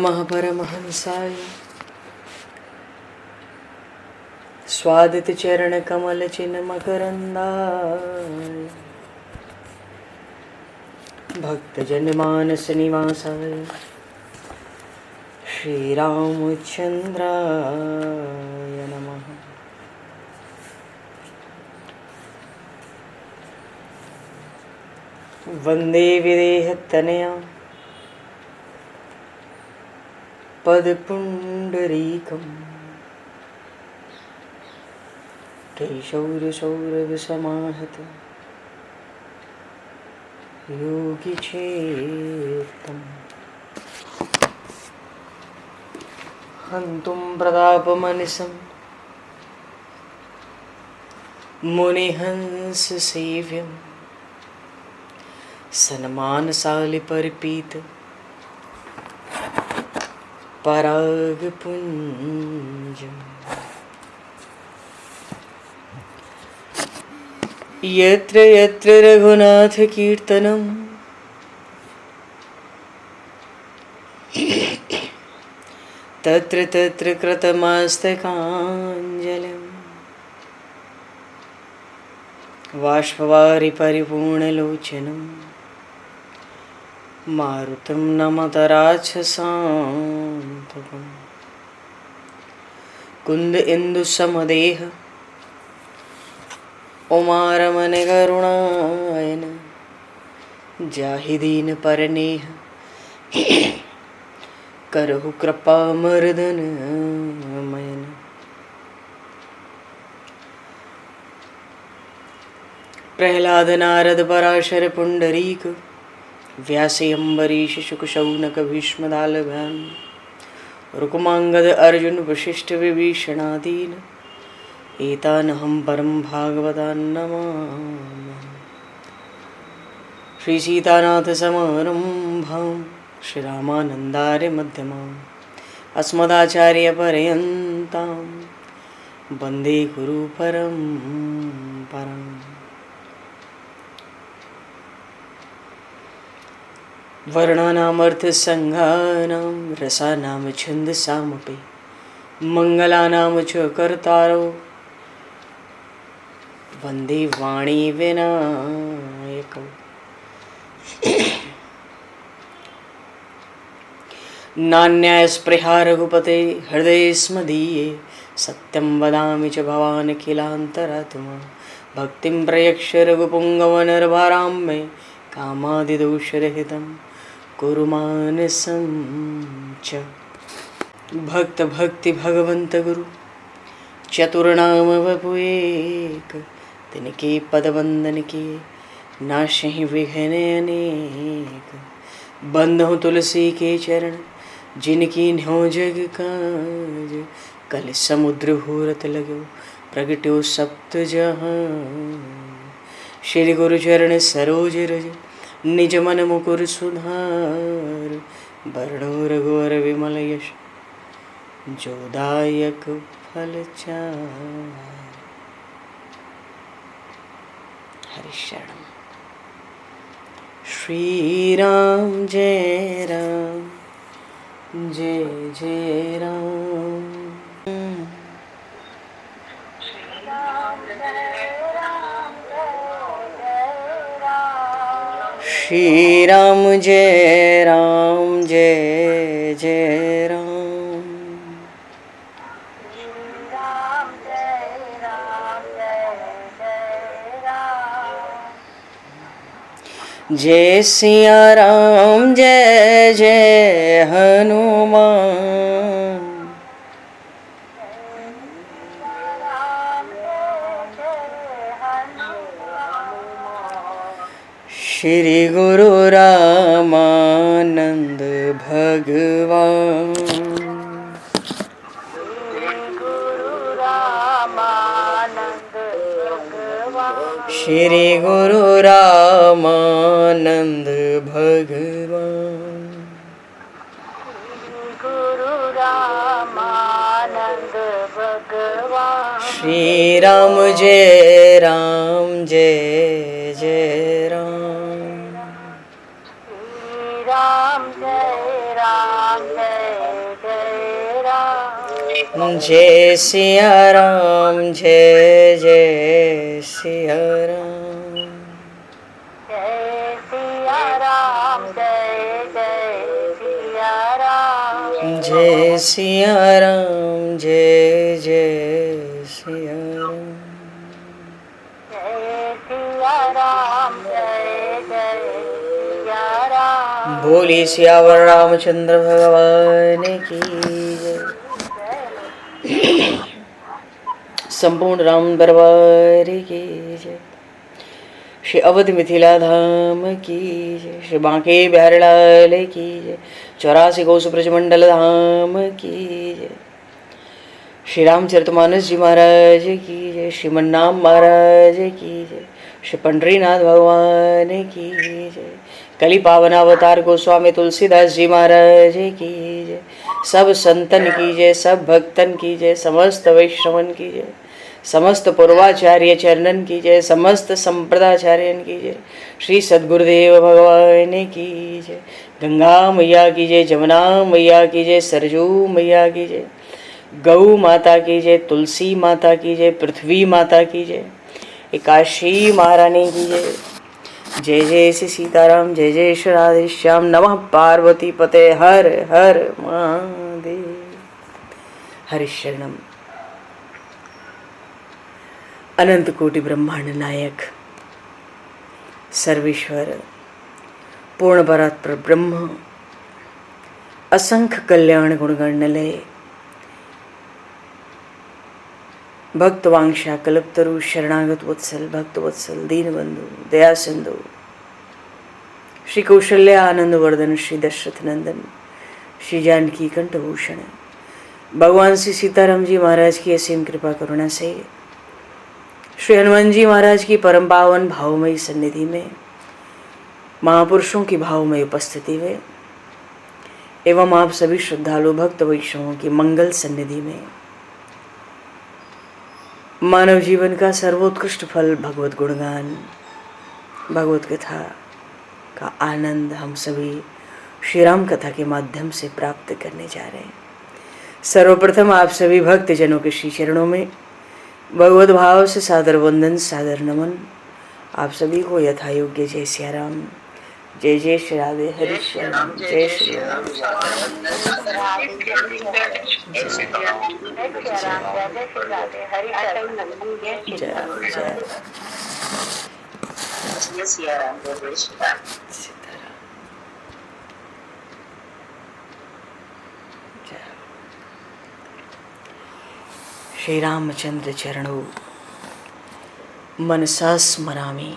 महापरमहंसाय स्वादित चरण कमल चिन्ह मकरंदाय भक्तजन मानस निवासाय श्री रामचंद्राय नमः। वंदे विदेहतनया पदपुंडरीकं केशौरसौरभसमाहत योगिचेतं हन्तुं प्रतापमनिशं मुनिहंससेव्यं सन्मानशालिपरिपीत परागपुञ्जम् यत्र यत्र रघुनाथकीर्तनं तत्र तत्र कृतमस्तकाञ्जलिं बाष्पवारि परिपूर्णलोचनं मारुतं नमत राक्षसान्तकं कुन्द इंदुसमदेह उमारमण करुणायन जाहि दीन परनेह करहु कृपा मर्दन मयन। प्रहलाद नारद पराशर पुंडरीक व्यासे अम्बरीश शुक शौनक भीष्म दालभ्याम रुक्मांगद अर्जुन वशिष्ठ विभीषणादीन एतानहं परम भागवतान् नमामि। श्री सीतानाथ समारंभां श्री रामानन्दार्य मध्यमाम् अस्मदाचार्य पर्यन्तां वन्दे गुरु परम्पराम्। वर्णानामर्थसंज्ञानां रसानां छन्दसामपि मङ्गलानां च कर्तारो वन्दे वाणी विनायकौ। नान्यास्पृहा रघुपते हृदये स्मदीये सत्यं वदामि च भवान् किलान्तरात्मा भक्तिं प्रयक्ष रघुपुङ्गवनर्वरां मे कामादिदोषरहितं कुरु मानसं च। भक्त भक्ति भगवंत गुरु चतुर्नाम वपु एक तिनके पद वंदन के नाशहि विघ्न अनेक। बंधु तुलसी के चरण जिनकी न्यो जग काज कल समुद्र घोरत लगो प्रगट्यो सप्त जहां। श्री गुरु चरण सरोज रज निज मन मुकुर सुधार वर्णो रघुवर विमल यश जोदायक फलचार। हरिशरण श्री राम जय राम जय जय राम। श्री राम जय राम जय जय राम। जय सिया राम जय जय हनुमान। श्री गुरु रामानंद भगवान। श्री गुरु रामानंद भगवान। श्री राम जय राम जय जय राम। राम जय राम जय सिया राम जय जय सिया राम। जय सिया राम जय जय सिया राम। जय सिया राम जय जय सिया राम। जय सिया राम जय जय सिया राम। बोली सियावर रामचंद्र भगवान की जय। संपूर्ण राम दरबार की जय। श्री अवध मिथिला धाम की जय। श्री बांके बिहारी लाल की जय। 84 कोस ब्रजमंडल धाम की जय। श्री रामचरितमानस जी महाराज की जय। श्रीमन्नाम महाराज की जय। श्री पंडरीनाथ भगवान की जय। कली पावन अवतार गोस्वामी तुलसीदास जी महाराज की जय। सब संतन की जय, सब भक्तन की जय, समस्त वैष्णवन की जय, समस्त पूर्वाचार्य चरणन की जय, समस्त संप्रदाचार्यन की जय। श्री सद्गुरुदेव भगवान की जय। गंगा मैया की जय, जमुना मैया की जय, सरजू मैया की जय, गौ माता की जय, तुलसी माता की जय, पृथ्वी माता की जय, एकाशी महारानी की जय। जय जय श्री सीताराम जय जय श्री राधेश्याम। नमः पार्वती पते हर हर महादेव। हरि शरणम। अनंत कोटि ब्रह्मांड नायक सर्वेश्वर पूर्ण परात्पर ब्रह्म असंख्य कल्याण गुणगणलय भक्तवांशा कल्पतरु शरणागत वत्सल भक्त वत्सल दीनबंधु दया सिंधु श्री कौशल्य आनंद वर्धन श्री दशरथ नंदन श्री जानकी कंठभूषण भगवान श्री सीताराम जी महाराज की असीम कृपा करुणा से श्री हनुमान जी महाराज की परम पावन भावमयी सन्निधि में महापुरुषों की भावमयी उपस्थिति में एवं आप सभी श्रद्धालु भक्त वैष्णवों की मंगल सन्निधि में मानव जीवन का सर्वोत्कृष्ट फल भगवत गुणगान भगवत कथा का आनंद हम सभी श्री राम कथा के माध्यम से प्राप्त करने जा रहे हैं। सर्वप्रथम आप सभी भक्त जनों के श्री चरणों में भगवत भाव से सादर वंदन सादर नमन। आप सभी को यथा योग्य जय सिया राम जय जय श्री राधे हरि श्याम जय श्री राम। श्री रामचंद्र चरणों मनसा स्मरामि।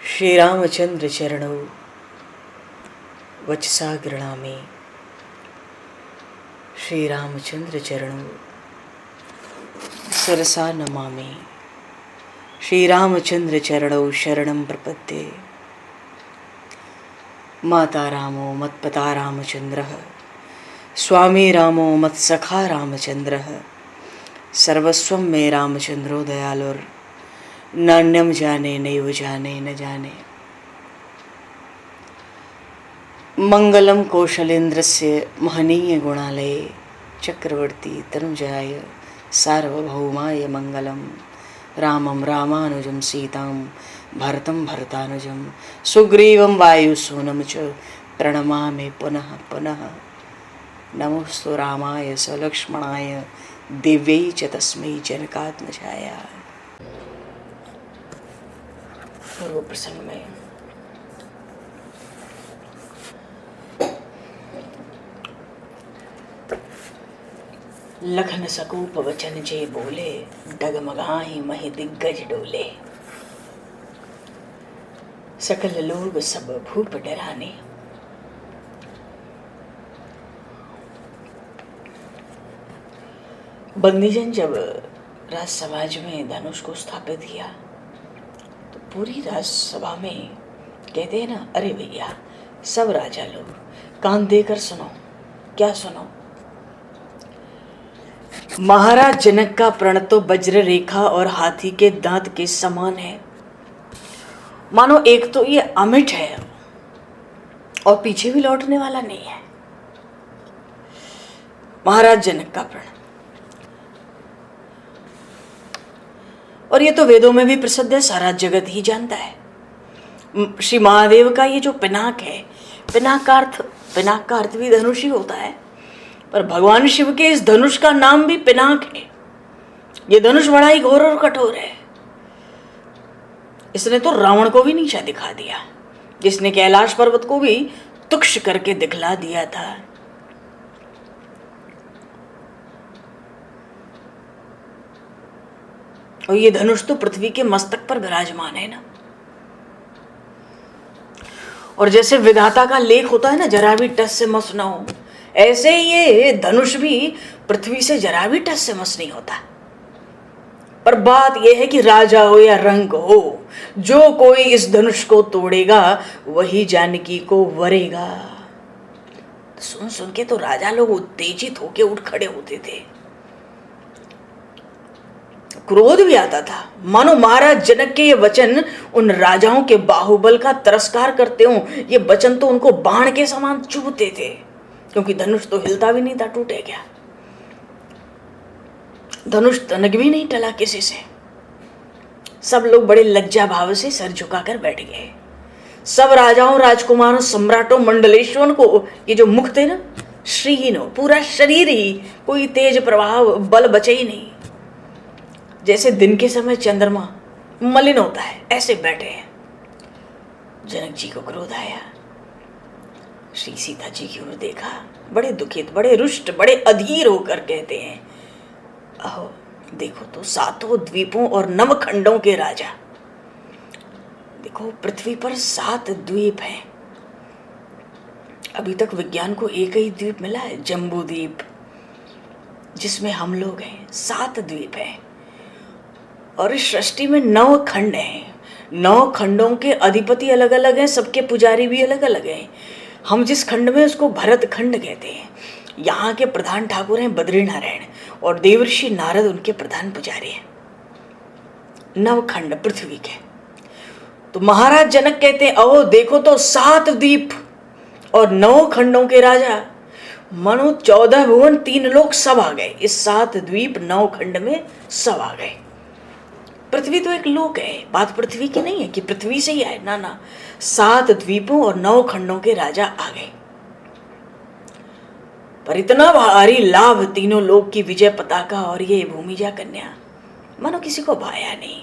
श्री रामचंद्र चरणों वचसा गृणामि। श्री रामचंद्र चरणों सरसा नमामि। श्री रामचंद्र चरणों शरणं प्रपद्ये। माता रामो मत्पता रामचंद्रः स्वामी रामो मत्सखा रामचंद्रः सर्वस्वं मे रामचंद्रो दयालुर नान्यम जाने नैव जाने न जाने। मंगलम कौशलेन्द्रस्य महनीय गुणालये चक्रवर्ती तनुजाय सार्वभौमाय मंगलम। रामं रामानुजं सीतां भरतं भरतानुजं सुग्रीवं वायुसूनं च प्रणमामि पुनः पुनः। नमोस्तु रामाय सलक्ष्मणाय दिव्यै च तस्मै जनकात्मजाय। पूर्व प्रसंग में लखन सकूप वचन जे बोले डगमगाहि महि दिग्गज डोले। सकल लोग सब भूप डराने। बंदीजन जब राजसमाज में धनुष को स्थापित किया तो पूरी राजसभा में कहते हैं ना, अरे भैया सब राजा लोग कान देकर सुनो। क्या सुनो? महाराज जनक का प्रण तो वज्र रेखा और हाथी के दांत के समान है। मानो एक तो ये अमिट है और पीछे भी लौटने वाला नहीं है। महाराज जनक का प्रण। और ये तो वेदों में भी प्रसिद्ध है, सारा जगत ही जानता है। श्री महादेव का ये जो पिनाक है, पिनाक का अर्थ भी धनुष ही होता है, पर भगवान शिव के इस धनुष का नाम भी पिनाक है। ये धनुष बड़ा ही घोर और कठोर है। इसने तो रावण को भी नीचा दिखा दिया, जिसने कैलाश पर्वत को भी तुक्ष करके दिखला दिया था। और ये धनुष तो पृथ्वी के मस्तक पर विराजमान है ना। और जैसे विधाता का लेख होता है ना, जरा भी टस से मस ना हो, ऐसे ही ये धनुष भी पृथ्वी से जरा भी टस से मस नहीं होता। पर बात यह है कि राजा हो या रंग हो, जो कोई इस धनुष को तोड़ेगा वही जानकी को वरेगा। सुन सुन के तो राजा लोग उत्तेजित होके उठ खड़े होते थे, क्रोध भी आता था, मानो महाराज जनक के ये वचन उन राजाओं के बाहुबल का तिरस्कार करते हों। ये वचन तो उनको बाण के समान चुभते थे, क्योंकि धनुष तो हिलता भी नहीं था, टूटे क्या। धनुष तनक भी नहीं टला किसी से। सब लोग बड़े लज्जा भाव से सर झुकाकर बैठ गए। सब राजाओं, राजकुमारों, सम्राटों, मंडलेश्वरों को ये जो मुख थे ना, श्रीहीन हो, पूरा शरीर ही कोई तेज प्रभाव बल बचे ही नहीं। जैसे दिन के समय चंद्रमा मलिन होता है, ऐसे बैठे हैं। जनक जी को क्रोध आया। श्री सीता जी की ओर देखा, बड़े दुखित, बड़े रुष्ट, बड़े अधीर होकर कहते हैं, अहो देखो तो, सातों द्वीपों और नवखंडों के राजा। देखो पृथ्वी पर 7 द्वीप हैं। अभी तक विज्ञान को एक ही द्वीप मिला है, जम्बू द्वीप, जिसमें हम लोग हैं। 7 द्वीप हैं और इस सृष्टि में 9 खंड हैं। 9 खंडों के अधिपति अलग अलग हैं, सबके पुजारी भी अलग अलग हैं। हम जिस खंड में, उसको भरत खंड कहते हैं। यहाँ के प्रधान ठाकुर हैं बद्रीनारायण, और देवर्षि नारद उनके प्रधान पुजारी हैं। 9 खंड पृथ्वी के। तो महाराज जनक कहते हैं, अहो देखो तो, 7 द्वीप और 9 खंडों के राजा, मनो 14 भुवन 3 लोक सब आ गए। इस 7 द्वीप 9 खंड में सब आ गए। पृथ्वी तो एक लोक है, बात पृथ्वी की नहीं है कि पृथ्वी से ही आए, ना ना, 7 द्वीपों और 9 खंडों के राजा आ गए। पर इतना भारी लाभ, तीनों लोक की विजय पताका और ये भूमिजा कन्या, मानो किसी को भाया नहीं।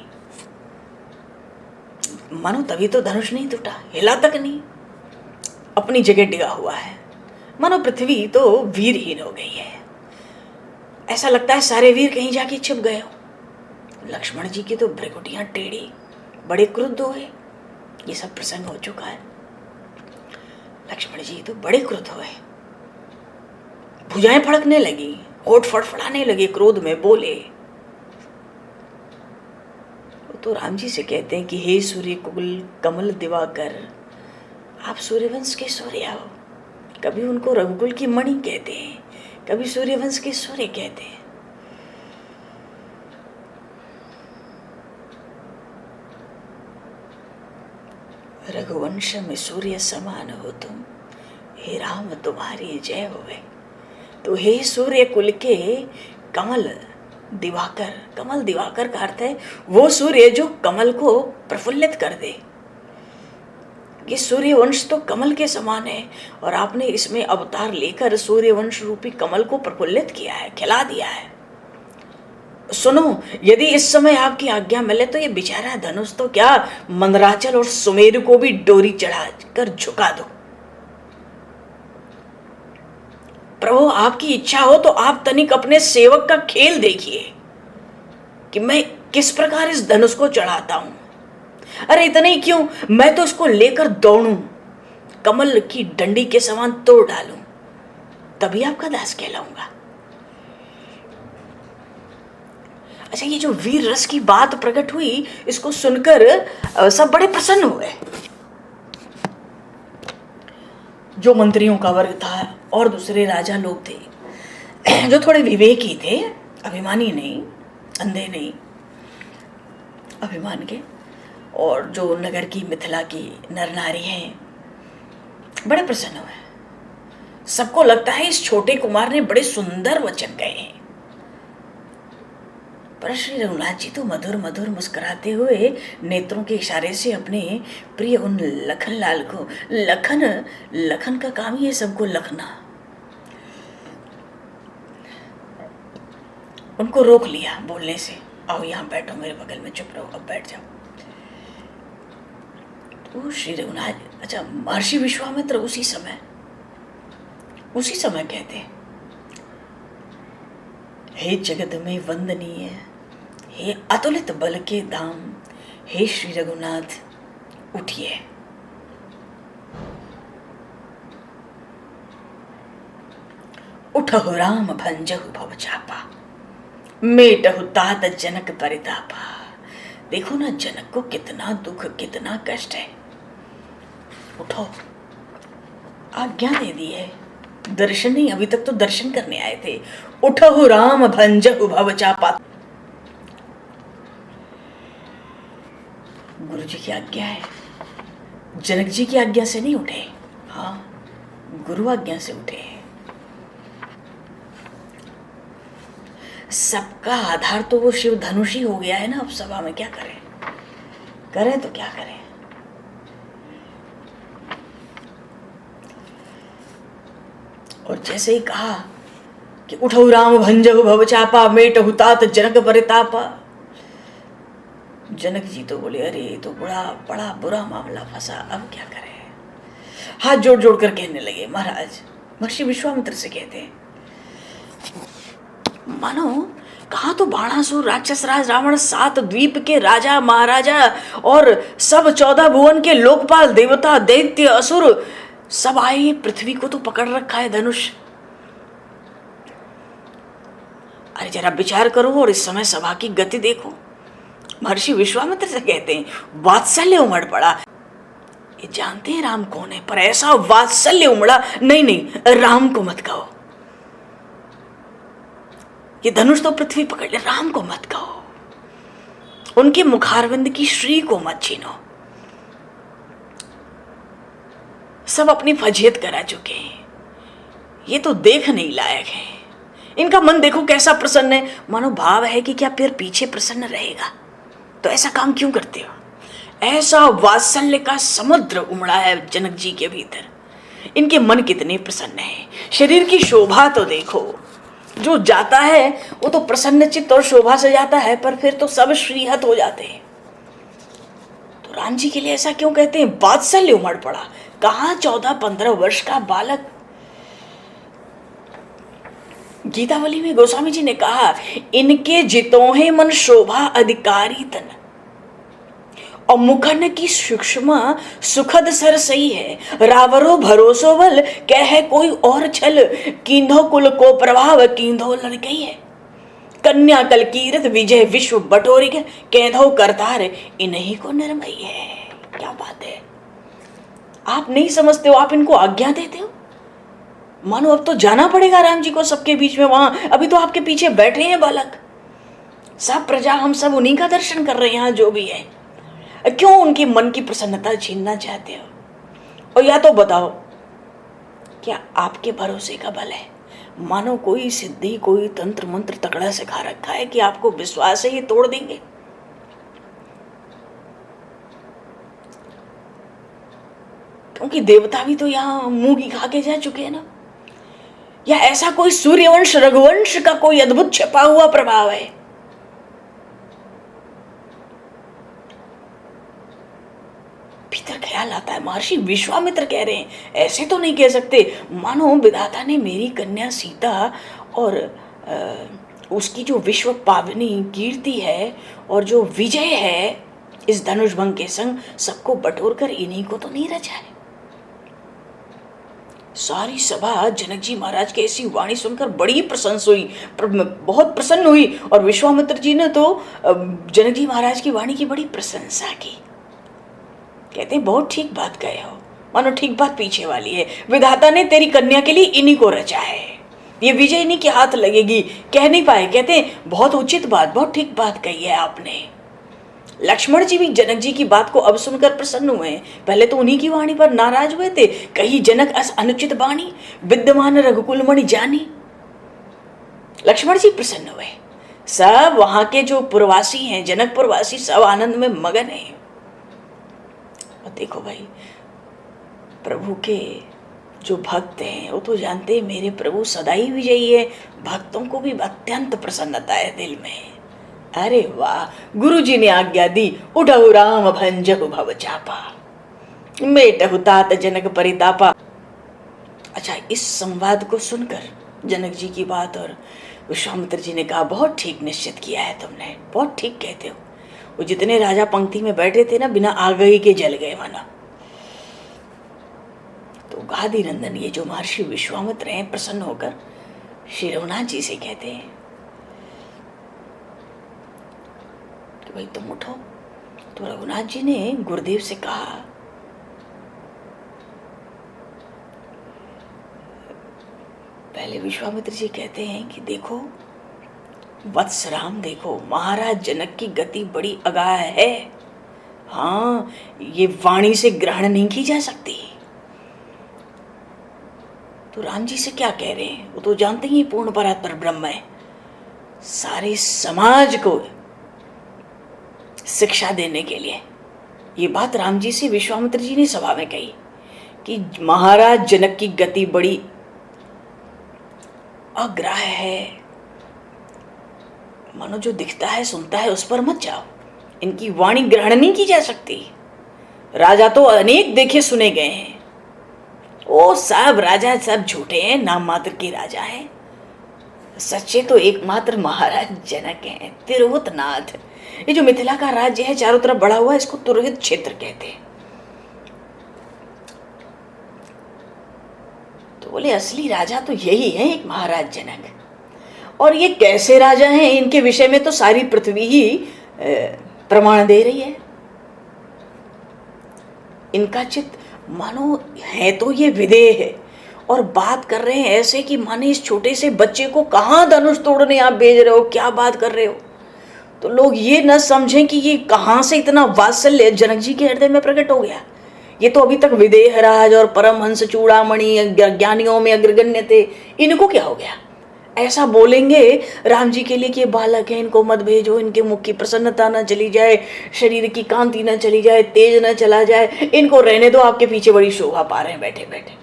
मानो तभी तो धनुष नहीं टूटा, हिला तक नहीं, अपनी जगह डिगा हुआ है। मानो पृथ्वी तो वीरहीन हो गई है। ऐसा लगता है सारे वीर कहीं जाके छिप गए हो। लक्ष्मण जी की तो भ्रिकुटियां टेढ़ी, बड़े क्रुद्ध हुए। ये सब प्रसंग हो चुका है। लक्ष्मण जी तो बड़े क्रुद्ध हुए, भुजाएं फड़कने लगी, होठ फड़फड़ाने लगे, क्रोध में बोले। तो राम जी से कहते हैं कि हे सूर्य कुल कमल दिवाकर, आप सूर्यवंश के सूर्य हो। कभी उनको रघुकुल की मणि कहते हैं, कभी सूर्यवंश के सूर्य कहते हैं। रघुवंश में सूर्य समान हो तुम, हे राम तुम्हारी जय होवे। तो हे सूर्य कुल के कमल दिवाकर, कमल दिवाकर का अर्थ है वो सूर्य जो कमल को प्रफुल्लित कर दे। ये सूर्यवंश तो कमल के समान है, और आपने इसमें अवतार लेकर सूर्यवंश रूपी कमल को प्रफुल्लित किया है, खिला दिया है। सुनो, यदि इस समय आपकी आज्ञा मिले तो ये बेचारा धनुष तो क्या, मंदराचल और सुमेरु को भी डोरी चढ़ा कर झुका दो। प्रभु आपकी इच्छा हो तो आप तनिक अपने सेवक का खेल देखिए कि मैं किस प्रकार इस धनुष को चढ़ाता हूं। अरे इतना ही क्यों, मैं तो उसको लेकर दौड़ूं, कमल की डंडी के समान तोड़ डालूं, तभी आपका दास कहलाऊंगा। अच्छा, ये जो वीर रस की बात प्रकट हुई, इसको सुनकर सब बड़े प्रसन्न हुए। जो मंत्रियों का वर्ग था और दूसरे राजा लोग थे, जो थोड़े विवेकी थे, अभिमानी नहीं, अंधे नहीं, अभिमान के, और जो नगर की, मिथिला की नर नारी हैं, बड़े प्रसन्न हुए। सबको लगता है इस छोटे कुमार ने बड़े सुंदर वचन कहे हैं, पर श्री रघुनाथ जी तो मधुर मधुर मुस्कुराते हुए नेत्रों के इशारे से अपने प्रिय उन लखन लाल को, लखन का काम ही है सबको लखना, उनको रोक लिया बोलने से। आओ यहाँ बैठो मेरे बगल में, चुप रहो, अब बैठ जाओ। तो श्री रघुनाथ, अच्छा, महर्षि विश्वामित्र उसी समय कहते हैं, हे जगत में वंदनीय, हे अतुलित बल के धाम, हे श्री रघुनाथ उठिए। उठहु राम भंजहु भव चापा, मेटहु तात जनक परितापा। देखो ना जनक को कितना दुख, कितना कष्ट है। उठो, आज्ञा दे दी है, दर्शन नहीं, अभी तक तो दर्शन करने आए थे। उठहु राम भंजहु भव चापा। गुरु जी की आज्ञा है, जनक जी की आज्ञा से नहीं उठे, हाँ गुरु आज्ञा से उठे। सबका आधार तो वो शिव धनुष ही हो गया है ना। अब सभा में क्या करें तो क्या करें। और जैसे ही कहा कि उठो राम भंजहु भव चापा, मेटहु तात जनक परितापा, जनक जी तो बोले अरे ये तो बड़ा बुरा मामला फंसा, अब क्या करें। हाथ जोड़ जोड़ कर कहने लगे, महाराज, महर्षि विश्वामित्र से कहते हैं, मानो कहा तो बाणासुर, राक्षस राज रावण, 7 द्वीप के राजा महाराजा और सब 14 भुवन के लोकपाल, देवता दैत्य असुर सब आए, पृथ्वी को तो पकड़ रखा है धनुष। अरे जरा विचार करो और इस समय सभा की गति देखो। महर्षि विश्वामित्र से कहते हैं, वात्सल्य उमड़ पड़ा। ये जानते हैं राम कौन है, पर ऐसा वात्सल्य उमड़ा, नहीं राम को मत कहो, ये धनुष तो पृथ्वी पकड़ ले, राम को मत कहो, उनके मुखारविंद की श्री को मत छीनो। सब अपनी फजीहत करा चुके हैं, ये तो देख नहीं लायक है। इनका मन देखो कैसा प्रसन्न है, मानो भाव है कि क्या फिर पीछे प्रसन्न रहेगा, तो ऐसा काम क्यों करते हो। ऐसा वात्सल्य का समुद्र उमड़ा है जनक जी के भीतर। इनके मन कितने प्रसन्न है। शरीर की शोभा तो देखो, जो जाता है वो तो प्रसन्न चित्त और शोभा से जाता है, पर फिर तो सब श्रीहत हो जाते हैं। तो राम जी के लिए ऐसा क्यों कहते हैं, वात्सल्य उमड़ पड़ा। कहाँ 14-15 वर्ष का बालक। गीतावली में गोस्वामी जी ने कहा, इनके जितों है मन शोभा अधिकारी तन, और मुखन की सूक्ष्म सुखद सर सही है, रावरो भरोसो बल कह कोई और छल, कींधो कुल को प्रभाव कींधो लड़कई है, कन्या कल कीरत विजय विश्व बटोरिक, केंधो करतार इन्हीं को निर्मयी है। क्या बात है, आप नहीं समझते हो, आप इनको आज्ञा देते हो। मानो अब तो जाना पड़ेगा राम जी को सबके बीच में, वहां अभी तो आपके पीछे बैठे हैं बालक, सब प्रजा, हम सब उन्हीं का दर्शन कर रहे हैं यहाँ जो भी है। क्यों उनकी मन की प्रसन्नता छीनना चाहते हो। और या तो बताओ, क्या आपके भरोसे का बल है, मानो कोई सिद्धि, कोई तंत्र मंत्र तगड़ा सिखा रखा है कि आपको विश्वास है ये तोड़ देंगे। क्योंकि देवता भी तो यहाँ मुंह की खा के जा चुके हैं ना। या ऐसा कोई सूर्यवंश रघुवंश का कोई अद्भुत छपा हुआ प्रभाव है। भीतर ख्याल आता है, महर्षि विश्वामित्र कह रहे हैं, ऐसे तो नहीं कह सकते, मानो विधाता ने मेरी कन्या सीता और उसकी जो विश्व पावनी कीर्ति है और जो विजय है इस धनुष भंग के संग, सबको बटोर कर इन्हीं को तो नहीं रचा है। सारी सभा जनक जी महाराज की ऐसी वाणी सुनकर बड़ी प्रशंसा हुई, बहुत प्रसन्न हुई। और विश्वामित्र जी ने तो जनक जी महाराज की वाणी की बड़ी प्रशंसा की। कहते हैं, बहुत ठीक बात कहे हो, मानो ठीक बात पीछे वाली है। विधाता ने तेरी कन्या के लिए इन्हीं को रचा है, ये विजय इन्हीं के हाथ लगेगी। कह नहीं पाए, कहते हैं बहुत उचित बात, बहुत ठीक बात कही है आपने। लक्ष्मण जी भी जनक जी की बात को अब सुनकर प्रसन्न हुए हैं। पहले तो उन्हीं की वाणी पर नाराज हुए थे, कही जनक अस अनुचित वाणी, विद्यमान रघुकुल मणि जानी। लक्ष्मण जी प्रसन्न हुए। सब वहां के जो पुरवासी हैं, जनकपुरवासी, सब आनंद में मगन हैं। और देखो भाई, प्रभु के जो भक्त हैं वो तो जानते हैं मेरे प्रभु सदा ही विजयी है। भक्तों को भी अत्यंत प्रसन्नता है दिल में। अरे वाह, गुरु जी ने आज्ञा दी, उठहु राम भंजहु भव चापा, मेटहु तात जनक परितापा। अच्छा, इस संवाद को सुनकर जनक जी की बात और विश्वामित्र जी ने कहा, बहुत ठीक निश्चित किया है तुमने, बहुत ठीक कहते हो। वो जितने राजा पंक्ति में बैठे थे ना, बिना आगही के जल गए माना। तो गादी नंदन ये जो महर्षि विश्वामित्र हैं, प्रसन्न होकर श्री रघुनाथ जी से कहते हैं कि भाई तुम उठो। तो रघुनाथ जी ने गुरुदेव से कहा, पहले विश्वामित्र जी कहते हैं कि देखो वत्स राम, देखो महाराज जनक की गति बड़ी अगाध है। हाँ, ये वाणी से ग्रहण नहीं की जा सकती। तो राम जी से क्या कह रहे हैं, वो तो जानते ही पूर्ण परात्पर ब्रह्म है। सारे समाज को शिक्षा देने के लिए ये बात राम जी से विश्वामित्र जी ने सभा में कही कि महाराज जनक की गति बड़ी अग्राह्य है। मानो जो दिखता है सुनता है उस पर मत जाओ, इनकी वाणी ग्रहण नहीं की जा सकती। राजा तो अनेक देखे सुने गए हैं, वो सब राजा सब झूठे हैं, नाम मात्र के राजा हैं। सच्चे तो एकमात्र महाराज जनक हैं, तिरहुत नाथ। ये जो मिथिला का राज्य है चारों तरफ बढ़ा हुआ है, इसको तिरहुत क्षेत्र कहते हैं। तो बोले असली राजा तो यही है, एक महाराज जनक। और ये कैसे राजा हैं, इनके विषय में तो सारी पृथ्वी ही प्रमाण दे रही है। इनका चित्त मानो है तो ये विदेह है, और बात कर रहे हैं ऐसे कि माने इस छोटे से बच्चे को कहाँ धनुष तोड़ने आप भेज रहे हो, क्या बात कर रहे हो। तो लोग ये न समझें कि ये कहाँ से इतना वात्सल्य जनक जी के हृदय में प्रकट हो गया। ये तो अभी तक विदेहराज और परमहंस चूड़ामणि ज्ञानियों में अग्रगण्य थे, इनको क्या हो गया। ऐसा बोलेंगे राम जी के लिए कि ये बालक है, इनको मत भेजो, इनके मुख की प्रसन्नता न चली जाए, शरीर की कांति न चली जाए, तेज न चला जाए, इनको रहने दो, आपके पीछे बड़ी शोभा पा रहे हैं बैठे बैठे।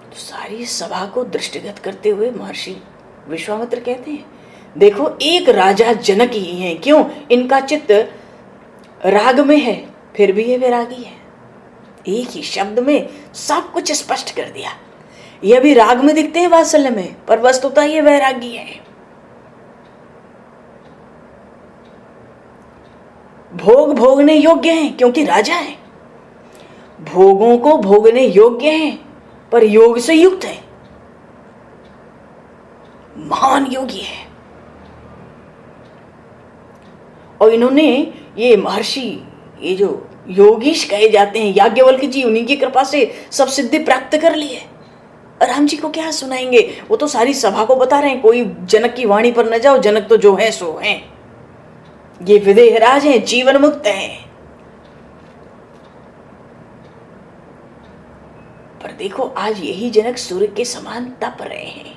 तो सारी सभा को दृष्टिगत करते हुए महर्षि विश्वामित्र कहते हैं, देखो एक राजा जनक ही हैं, क्यों, इनका चित्त राग में है, फिर भी ये वैरागी है। एक ही शब्द में सब कुछ स्पष्ट कर दिया। ये भी राग में दिखते हैं वात्सल्य में, पर वस्तुतः ये वैरागी है। भोग भोगने योग्य हैं क्योंकि राजा हैं, भोगों को भोगने योग्य हैं पर योग से युक्त है, महान योगी है। और इन्होंने ये महर्षि, ये जो योगीश कहे जाते हैं, याज्ञवल्क्य जी, उन्हीं की कृपा से सब सिद्धि प्राप्त कर ली है। राम जी को क्या सुनाएंगे, वो तो सारी सभा को बता रहे हैं, कोई जनक की वाणी पर न जाओ, जनक तो जो है सो हैं, ये विदेहराज हैं, जीवन मुक्त हैं। पर देखो आज यही जनक सूर्य के समान तप रहे हैं।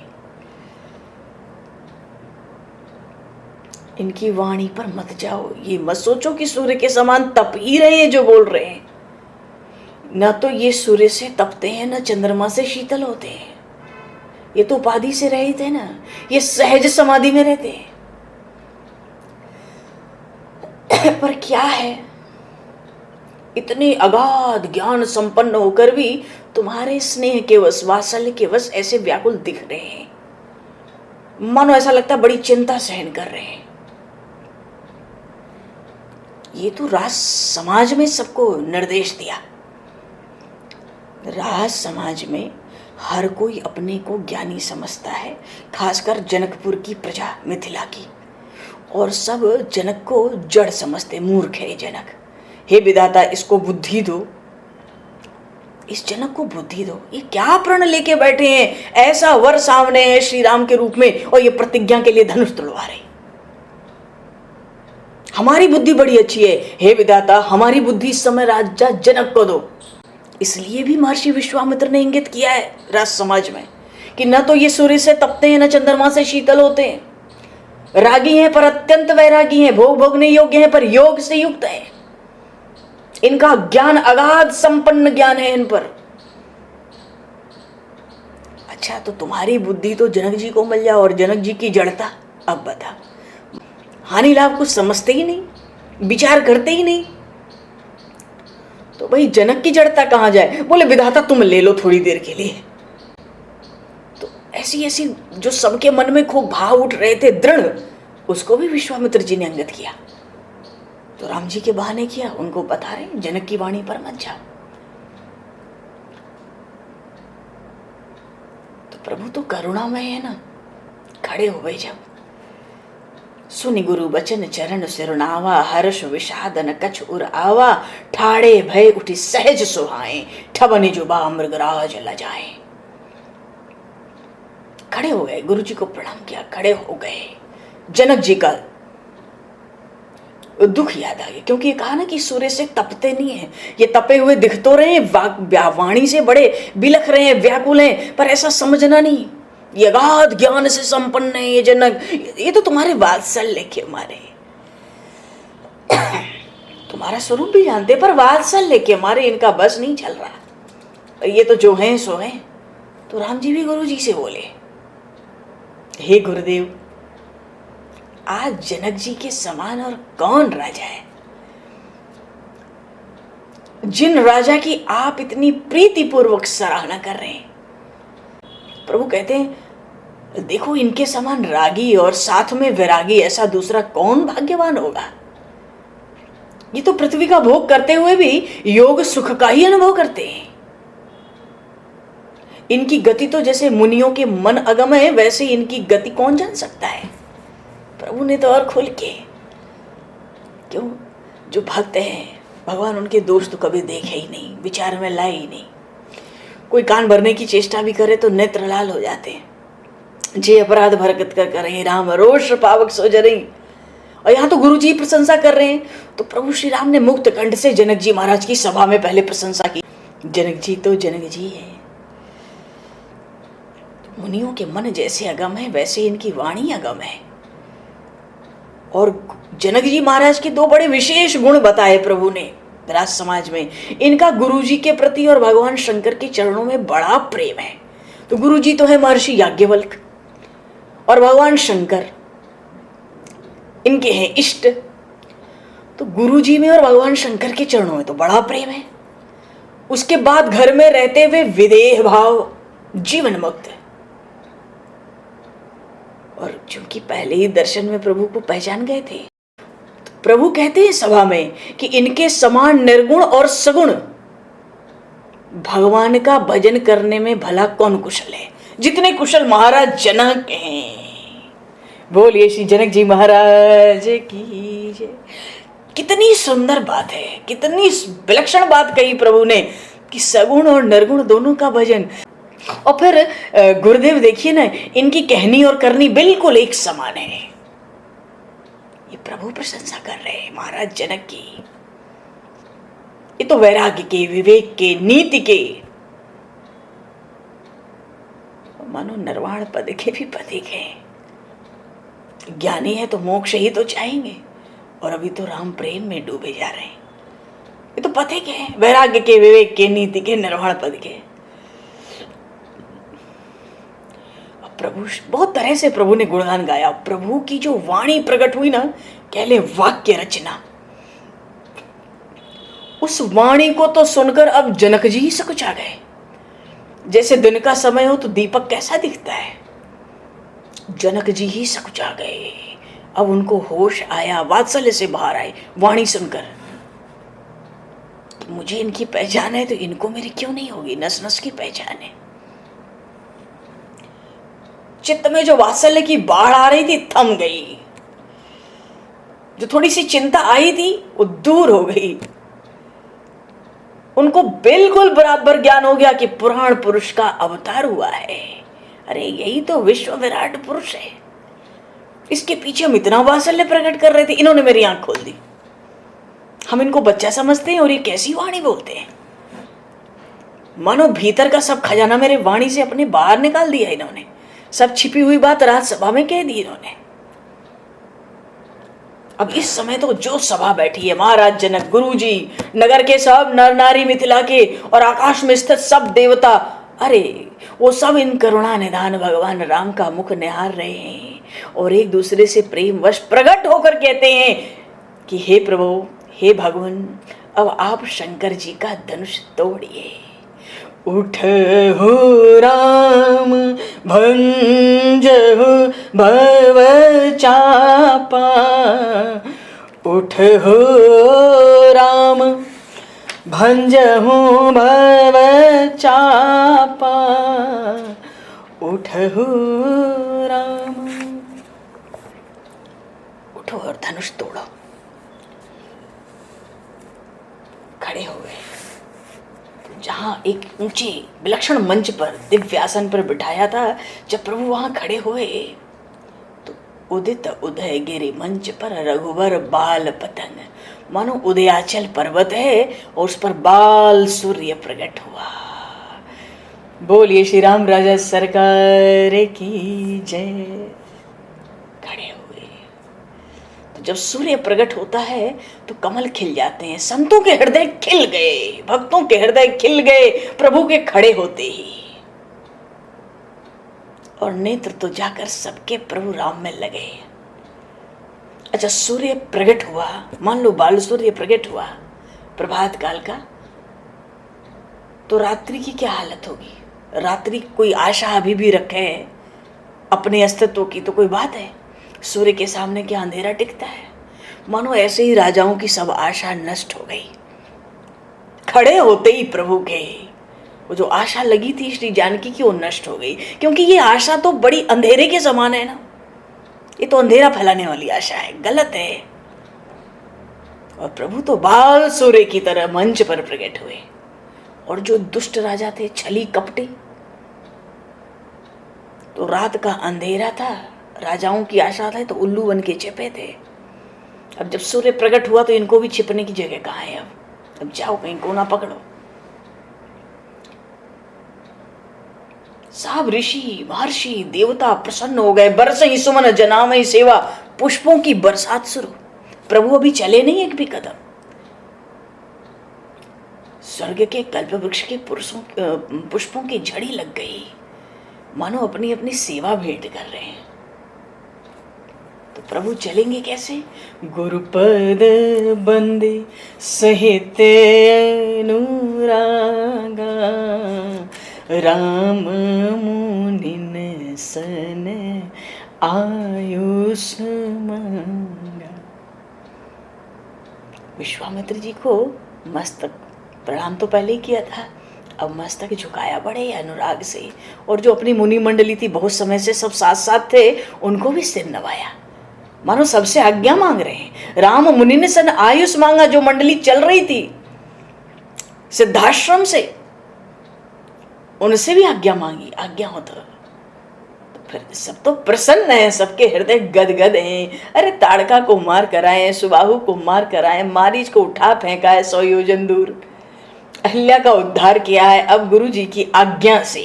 इनकी वाणी पर मत जाओ, ये मत सोचो कि सूर्य के समान तप ही रहे हैं जो बोल रहे हैं। न तो ये सूर्य से तपते हैं, न चंद्रमा से शीतल होते हैं, ये तो उपाधि से रहित है ना, ये सहज समाधि में रहते हैं। पर क्या है, इतने अगाध ज्ञान संपन्न होकर भी तुम्हारे स्नेह के वश, वात्सल्य के वश ऐसे व्याकुल दिख रहे हैं, मानो ऐसा लगता है बड़ी चिंता सहन कर रहे हैं। ये तो राज समाज में सबको निर्देश दिया। राज समाज में हर कोई अपने को ज्ञानी समझता है, खासकर जनकपुर की प्रजा, मिथिला की, और सब जनक को जड़ समझते, मूर्ख है जनक। हे विधाता, इसको बुद्धि दो, इस जनक को बुद्धि दो। ये क्या प्रण लेके बैठे हैं, ऐसा वर सामने है श्री राम के रूप में, और ये प्रतिज्ञा के लिए धनुष तुड़वा रहे। हमारी बुद्धि बड़ी अच्छी है, हे विधाता हमारी बुद्धि इस समय राजा जनक को दो। इसलिए भी महर्षि विश्वामित्र ने इंगित किया है राज समाज में कि न तो ये सूर्य से तपते हैं, न चंद्रमा से शीतल होते हैं, रागी हैं पर अत्यंत वैरागी हैं, भोग भोगने योग्य हैं पर योग से युक्त हैं, इनका ज्ञान अगाध संपन्न ज्ञान है इन पर। अच्छा, तो तुम्हारी बुद्धि तो जनक जी को मिल जाओ और जनक जी की जड़ता, अब बता, हानि लाभ कुछ समझते ही नहीं, विचार करते ही नहीं, तो भाई जनक की जड़ता कहां जाए? बोले विधाता तुम ले लो थोड़ी देर के लिए। तो ऐसी ऐसी जो सबके मन में खूब भाव उठ रहे थे दृढ़, उसको भी विश्वामित्र जी ने अंगत किया। तो राम जी के बहाने किया, उनको बता रहे जनक की वाणी पर मत जाओ। तो प्रभु तो करुणामय है ना, खड़े हो गए जब, सुनि गुरु बचन चरण सिरुनावा, हर्ष विषादन कछ उर आवा, ठाड़े भय उठी सहज सुहाए, ठबनि जुबा मृगराज लजाए। खड़े हो गए, गुरु जी को प्रणाम किया, खड़े हो गए। जनक जी का दुख याद आ गया, क्योंकि ये कहा ना कि सूर्य से तपते नहीं है, ये तपे हुए दिख तो रहे हैं, वाणी से बड़े बिलख रहे हैं, व्याकुल हैं, पर ऐसा समझना नहीं, ये अगाध ज्ञान से संपन्न है ये जनक, ये तो तुम्हारे वात्सल्य के मारे, तुम्हारा स्वरूप भी जानते पर वात्सल्य के मारे इनका बस नहीं चल रहा, ये तो जो हैं सो हैं। तो राम जी भी गुरु जी से बोले, हे गुरुदेव, आज जनक जी के समान और कौन राजा है, जिन राजा की आप इतनी प्रीतिपूर्वक सराहना कर रहे हैं। प्रभु कहते हैं देखो इनके समान रागी और साथ में वैरागी ऐसा दूसरा कौन भाग्यवान होगा। ये तो पृथ्वी का भोग करते हुए भी योग सुख का ही अनुभव करते हैं। इनकी गति तो जैसे मुनियों के मन अगम है, वैसे इनकी गति कौन जान सकता है। प्रभु ने तो और खुल के, क्यों, जो भक्त हैं भगवान उनके दोष तो कभी देखे ही नहीं, विचार में लाए ही नहीं। कोई कान भरने की चेष्टा भी करे तो नेत्र लाल हो जाते हैं। जे अपराध भरकत कर करें राम रोष पावक सो जरई। और यहाँ तो गुरु जी प्रशंसा कर रहे हैं, तो प्रभु श्री राम ने मुक्त कंठ से जनक जी महाराज की सभा में पहले प्रशंसा की। जनक जी तो जनक जी है, मुनियों के मन जैसे अगम है वैसे इनकी वाणी अगम है। और जनक जी महाराज के दो बड़े विशेष गुण बताए प्रभु ने राज समाज में। इनका गुरु जी के प्रति और भगवान शंकर के चरणों में बड़ा प्रेम है। तो गुरु जी तो है महर्षि याज्ञवल्क्य और भगवान शंकर इनके हैं इष्ट। तो गुरु जी में और भगवान शंकर के चरणों में तो बड़ा प्रेम है। उसके बाद घर में रहते हुए विदेह भाव, जीवन मुक्त। और चूंकि पहले ही दर्शन में प्रभु को पहचान गए थे, तो प्रभु कहते हैं सभा में कि इनके समान निर्गुण और सगुण भगवान का भजन करने में भला कौन कुशल है। जितने कुशल महाराज जनक हैं। बोलिए श्री जनक जी महाराज की जय। कितनी सुंदर बात है, कितनी विलक्षण बात कही प्रभु ने कि सगुण और निर्गुण दोनों का भजन। और फिर गुरुदेव देखिए ना, इनकी कहनी और करनी बिल्कुल एक समान है। ये प्रभु प्रशंसा कर रहे हैं महाराज जनक की। ये तो वैराग्य के, विवेक के, नीति के, मानो निर्वाण पद के भी पथिक हैं। ज्ञानी है तो मोक्ष ही तो चाहेंगे, और अभी तो राम प्रेम में डूबे जा रहे हैं। ये तो पथिक है, वैराग्य के, विवेक के, नीति के, निर्वाण पद के। प्रभु बहुत तरह से प्रभु ने गुणगान गाया। प्रभु की जो वाणी प्रकट हुई ना, कह ले वाक्य रचना, उस वाणी को तो सुनकर अब जनक जी ही सकुचा गए। जैसे दिन का समय हो तो दीपक कैसा दिखता है, जनक जी ही सकुचा गए। अब उनको होश आया, वात्सल्य से बाहर आए वाणी सुनकर। तो मुझे इनकी पहचान है तो इनको मेरी क्यों नहीं होगी, नस नस की पहचान है। चित्त में जो वात्सल्य की बाढ़ आ रही थी थम गई, जो थोड़ी सी चिंता आई थी वो दूर हो गई। उनको बिल्कुल बराबर ज्ञान हो गया कि पुराण पुरुष का अवतार हुआ है। अरे यही तो विश्व विराट पुरुष है, इसके पीछे हम इतना वात्सल्य प्रकट कर रहे थे, इन्होंने मेरी आंख खोल दी। हम इनको बच्चा समझते हैं और ये कैसी वाणी बोलते हैं। मानो भीतर का सब खजाना मेरे वाणी से अपने बाहर निकाल दिया इन्होंने। सब छिपी हुई बात राज सभा में कह दी इन्होंने। अब इस समय तो जो सभा बैठी है, महाराज जनक, गुरु जी, नगर के सब नर नारी, मिथिला के और आकाश में स्थित सब देवता, अरे वो सब इन करुणा निधान भगवान राम का मुख निहार रहे हैं और एक दूसरे से प्रेम वश प्रकट होकर कहते हैं कि हे प्रभु, हे भगवान, अब आप शंकर जी का धनुष तोड़िए। उठ हो राम भंज हो भव चापा, उठ हो राम भंज हो भव चापा, उठ हो राम। उठो और धनुष तोड़ो। खड़े हो गए। जहां एक ऊंचे विलक्षण मंच पर दिव्य आसन पर बिठाया था, जब प्रभु वहां खड़े हुए तो उदित उदय गिरि मंच पर रघुवर बाल पतंग, मानो उदयाचल पर्वत है और उस पर बाल सूर्य प्रकट हुआ। बोलिए श्री राम राजा सरकार की जय। खड़े हुए तो जब सूर्य प्रकट होता है तो कमल खिल जाते हैं। संतों के हृदय खिल गए, भक्तों के हृदय खिल गए प्रभु के खड़े होते ही। और नेत्र तो जाकर सबके प्रभु राम में लगे। अच्छा, सूर्य प्रकट हुआ, मान लो बाल सूर्य प्रकट हुआ प्रभात काल का, तो रात्रि की क्या हालत होगी? रात्रि कोई आशा अभी भी रखे अपने अस्तित्व की तो कोई बात है। सूर्य के सामने क्या अंधेरा टिकता है? मानो ऐसे ही राजाओं की सब आशा नष्ट हो गई। खड़े होते ही प्रभु के वो जो आशा लगी थी श्री जानकी की, वो नष्ट हो गई। क्योंकि ये आशा तो बड़ी अंधेरे के समान है ना, ये तो अंधेरा फैलाने वाली आशा है, गलत है। और प्रभु तो बाल सूर्य की तरह मंच पर प्रकट हुए। और जो दुष्ट राजा थे, छली कपटी, तो रात का अंधेरा था, राजाओं की आशा था, तो उल्लू बन के छिपे थे। अब जब सूर्य प्रकट हुआ तो इनको भी छिपने की जगह कहाँ है? अब जाओ कहीं कोना पकड़ो। सब ऋषि महर्षि देवता प्रसन्न हो गए। बरसई सुमन जनामई सेवा, पुष्पों की बरसात शुरू। प्रभु अभी चले नहीं एक भी कदम। स्वर्ग के कल्प वृक्ष के पुष्पों की झड़ी लग गई, मानो अपनी अपनी सेवा भेंट कर रहे हैं। तो प्रभु चलेंगे कैसे? गुरुपद बंदे सहित अनुरागा, राम मुनिन सन आयुष मांगा। विश्वामित्र जी को मस्तक प्रणाम तो पहले ही किया था, अब मस्तक झुकाया बड़े अनुराग से। और जो अपनी मुनि मंडली थी, बहुत समय से सब साथ साथ थे, उनको भी सिर नवाया, मानो सबसे आज्ञा मांग रहे हैं। राम मुनि ने सन आयुष मांगा। जो मंडली चल रही थी सिद्धाश्रम से, उनसे भी आज्ञा मांगी, आज्ञा हो तो फिर सब तो प्रसन्न है, सबके हृदय गदगद हैं। अरे ताड़का को मार कराए, सुबाहु को मार कराए, मारीच को उठा फेंका है 100 योजन दूर, अहिल्या का उद्धार किया है। अब गुरु जी की आज्ञा से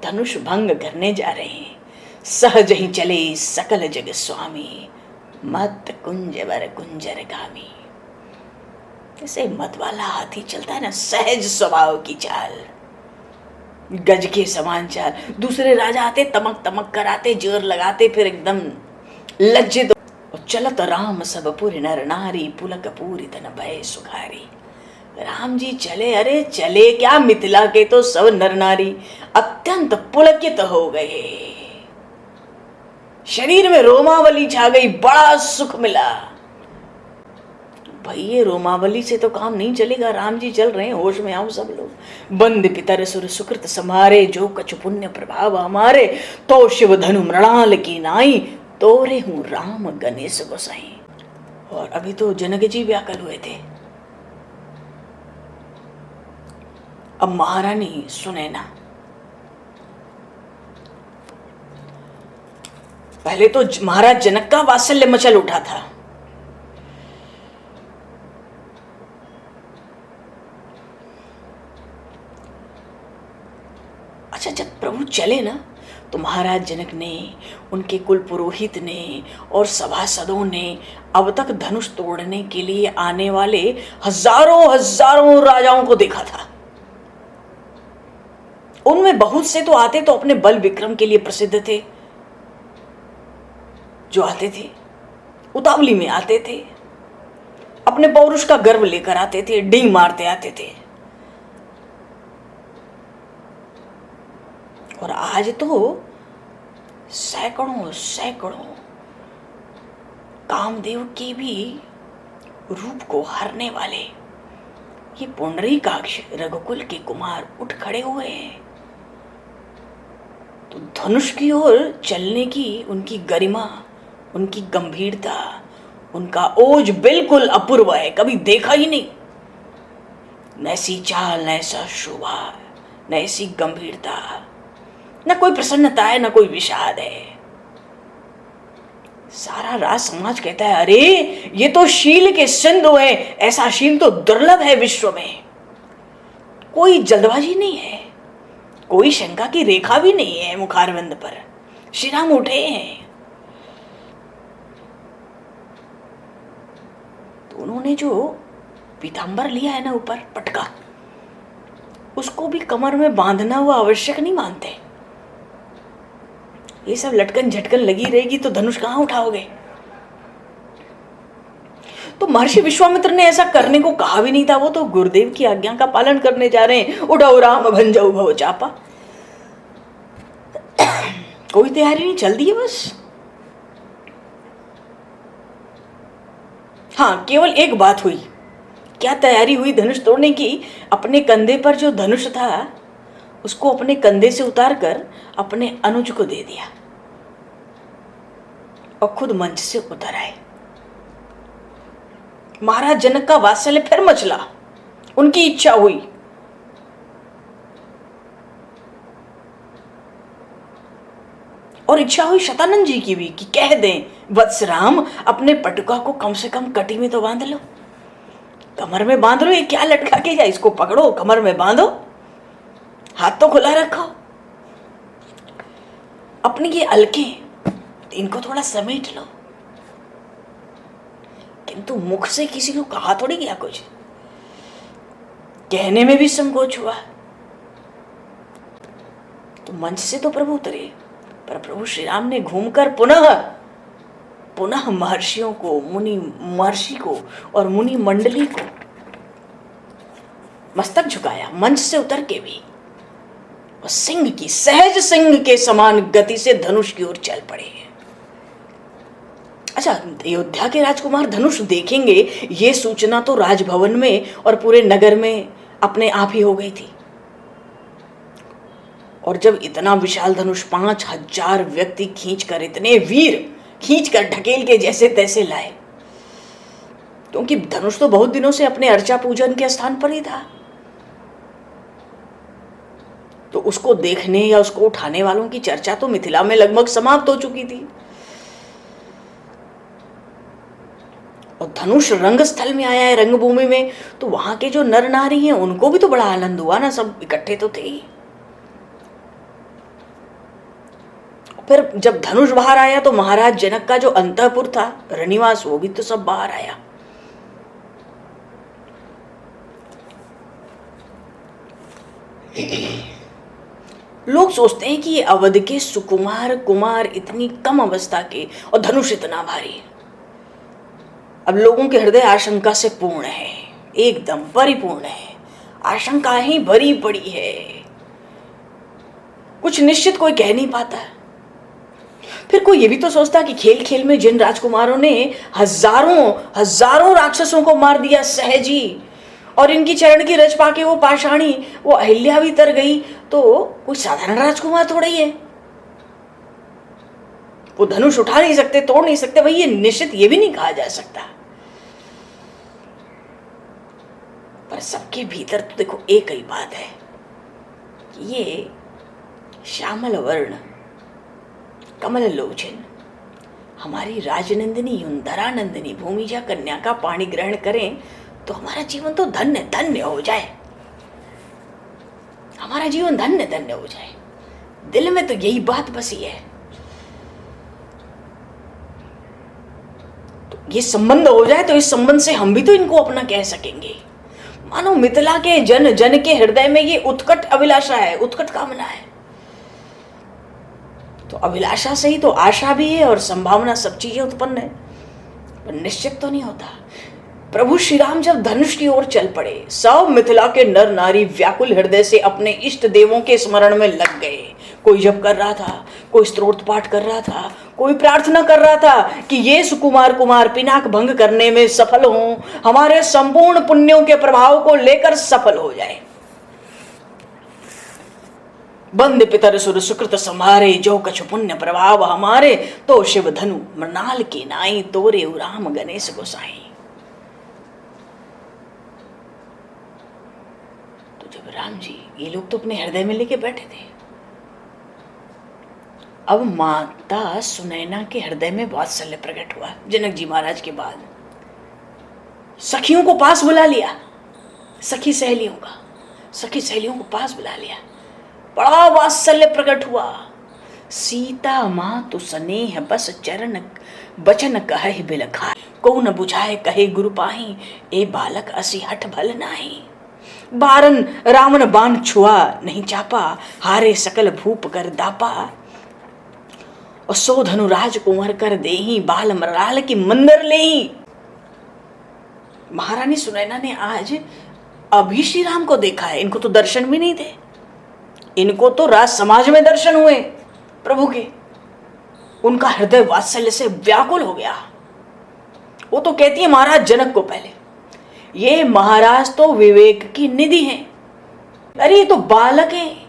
धनुष भंग करने जा रहे हैं। सहज ही चले सकल जग स्वामी, मत कुंज वर कुंजर गामी। जैसे मत वाला हाथी चलता है ना, सहज स्वभाव की चाल, गज के समान चाल। दूसरे राजा आते तमक तमक कर आते, जोर लगाते, फिर एकदम लज्जित। चलत राम सब पुर नर नारी, पुलक पूरी तन भय सुखारी। राम जी चले, अरे चले क्या, मिथिला के तो सब नर नारी अत्यंत पुलकित हो गए। शरीर में रोमावली छा गई, बड़ा सुख मिला। भाई ये रोमावली से तो काम नहीं चलेगा, राम जी चल रहे हैं, होश में आओ सब लोग। बंद पितर सुर सुकृत समारे, जो कछु पुण्य प्रभाव हमारे, तो शिव धनु मृणाल की नाई, तोरे हूं राम गणेश गोसाई। और अभी तो जनक जी व्याकुल हुए थे, अब महारानी सुनैना। पहले तो महाराज जनक का वात्सल्य मचल उठा था। अच्छा, जब प्रभु चले ना तो महाराज जनक ने, उनके कुल पुरोहित ने और सभासदों ने अब तक धनुष तोड़ने के लिए आने वाले हजारों हजारों राजाओं को देखा था। उनमें बहुत से तो आते तो अपने बल विक्रम के लिए प्रसिद्ध थे, जो आते थे उतावली में आते थे, अपने पौरुष का गर्व लेकर आते थे, डींग मारते आते थे। और आज तो सैकड़ों सैकड़ों कामदेव के भी रूप को हरने वाले ये पुंडरीकाक्ष रघुकुल के कुमार उठ खड़े हुए हैं। तो धनुष की ओर चलने की उनकी गरिमा, उनकी गंभीरता, उनका ओज बिल्कुल अपूर्व है, कभी देखा ही नहीं। न ऐसी चाल, न ऐसा शोभा, न ऐसी गंभीरता, न कोई प्रसन्नता है, न कोई विषाद है। सारा राज समाज कहता है, अरे ये तो शील के सिंधु हैं, ऐसा शील तो दुर्लभ है विश्व में। कोई जल्दबाजी नहीं है, कोई शंका की रेखा भी नहीं है मुखारविंद पर। श्री राम उठे हैं तो उन्होंने जो पीतांबर लिया है ना ऊपर पटका, उसको भी कमर में बांधना हुआ आवश्यक नहीं मानते। ये सब लटकन झटकन लगी रहेगी तो धनुष कहां उठाओगे। तो महर्षि विश्वामित्र ने ऐसा करने को कहा भी नहीं था, वो तो गुरुदेव की आज्ञा का पालन करने जा रहे हैं। उठाओ राम भंजऊ भव चापा। कोई तैयारी नहीं, चल दी है बस। हाँ, केवल एक बात हुई। क्या तैयारी हुई धनुष तोड़ने की? अपने कंधे पर जो धनुष था उसको अपने कंधे से उतार कर अपने अनुज को दे दिया और खुद मंच से उतर आए। महाराज जनक का वात्सल्य फिर मचला, उनकी इच्छा हुई। और इच्छा हुई शतानंद जी की भी कि कह दें, वत्स राम अपने पटुका को कम से कम कटी में तो बांध लो, कमर में बांध लो। ये क्या लटका के, या इसको पकड़ो, कमर में बांधो, हाथ तो खुला रखो। अपनी ये अलके इनको थोड़ा समेट लो। किंतु मुख से किसी को कहा थोड़ी गया, कुछ कहने में भी संकोच हुआ। तो मंच से तो प्रभु उतरे, पर प्रभु श्री राम ने घूमकर पुनः महर्षियों को, महर्षि को और मुनि मंडली को मस्तक झुकाया, मंच से उतर के भी। और सिंह की, सहज सिंह के समान गति से धनुष की ओर चल पड़े। अच्छा, अयोध्या के राजकुमार धनुष देखेंगे, ये सूचना तो राजभवन में और पूरे नगर में अपने आप ही हो गई थी। और जब इतना विशाल धनुष 5000 व्यक्ति खींचकर, इतने वीर खींचकर ढकेल के जैसे तैसे लाए, क्योंकि धनुष तो बहुत दिनों से अपने अर्चा पूजन के स्थान पर ही था, तो उसको देखने या उसको उठाने वालों की चर्चा तो मिथिला में लगभग समाप्त हो चुकी थी। और धनुष रंगस्थल में आया है, रंगभूमि में, तो वहां के जो नर नारी हैं उनको भी तो बड़ा आनंद हुआ ना, सब इकट्ठे तो थे ही। फिर जब धनुष बाहर आया तो महाराज जनक का जो अंतःपुर था, रनिवास, वो भी तो सब बाहर आया। लोग सोचते हैं कि ये अवध के सुकुमार कुमार इतनी कम अवस्था के और धनुष इतना भारी। अब लोगों के हृदय आशंका से पूर्ण है, एकदम परिपूर्ण है, आशंकाएं ही भरी पड़ी है, कुछ निश्चित कोई कह नहीं पाता। फिर कोई ये भी तो सोचता कि खेल खेल में जिन राजकुमारों ने हजारों राक्षसों को मार दिया सहज ही, और इनकी चरण की रज पाके वो पाषाणी, वो अहिल्या भी तर गई, तो कोई साधारण राजकुमार थोड़ा ही है। वो धनुष उठा नहीं सकते, तोड़ नहीं सकते, भाई ये निश्चित ये भी नहीं कहा जा सकता। पर सबके भीतर तो देखो एक ही बात है कि ये श्यामल वर्ण, कमल लोचन, हमारी राजनंदिनी युंधरा नंदिनी भूमिजा कन्या का पाणी ग्रहण करें तो हमारा जीवन तो धन्य धन्य हो जाए, हमारा जीवन धन्य धन्य हो जाए। दिल में तो यही बात बसी है। तो ये संबंध हो जाए तो इस संबंध से हम भी तो इनको अपना कह सकेंगे। मानो मिथिला के जन जन के हृदय में ये उत्कट अभिलाषा है, उत्कट कामना है। तो अभिलाषा से ही तो आशा भी है और संभावना, सब चीजें उत्पन्न है, पर निश्चित तो नहीं होता। प्रभु श्री राम जब धनुष की ओर चल पड़े, सब मिथिला के नर नारी व्याकुल हृदय से अपने इष्ट देवों के स्मरण में लग गए। कोई जप कर रहा था, कोई स्तोत्र पाठ कर रहा था, कोई प्रार्थना कर रहा था कि ये सुकुमार कुमार पिनाक भंग करने में सफल हों, हमारे संपूर्ण पुण्यों के प्रभाव को लेकर सफल हो जाए। बंद पितर सुर सुकृत संहारे, जो कछु पुण्य प्रभाव हमारे, तो शिव धनु मृणाल के नाई, तोरे राम गणेश गोसाई। तो जब राम जी ये लोग तो अपने हृदय में लेके बैठे थे, अब माता सुनैना के हृदय में वात्सल्य प्रकट हुआ। जनक जी महाराज के बाद सखियों को पास बुला लिया, सखी सहेलियों को पास बुला लिया, बड़ा वात्सल्य प्रकट हुआ। सीता माँ तो स्नेह बस चरण बचन कहे बिलखाए, को न बुझाए कहे गुरु पाही, ए बालक असी हठ भल नाही। बारन रावण बाण छुआ नहीं चापा, हारे सकल भूप कर दापा, और सो धनु राज कुंवर कर देही, बाल मराल की मंदिर लेही। महारानी सुनैना ने आज अभी श्री राम को देखा है, इनको तो दर्शन भी नहीं थे, इनको तो राज समाज में दर्शन हुए प्रभु के। उनका हृदय वात्सल्य से व्याकुल हो गया। वो तो कहती है महाराज जनक को, पहले ये महाराज तो विवेक की निधि हैं, अरे ये तो बालक हैं,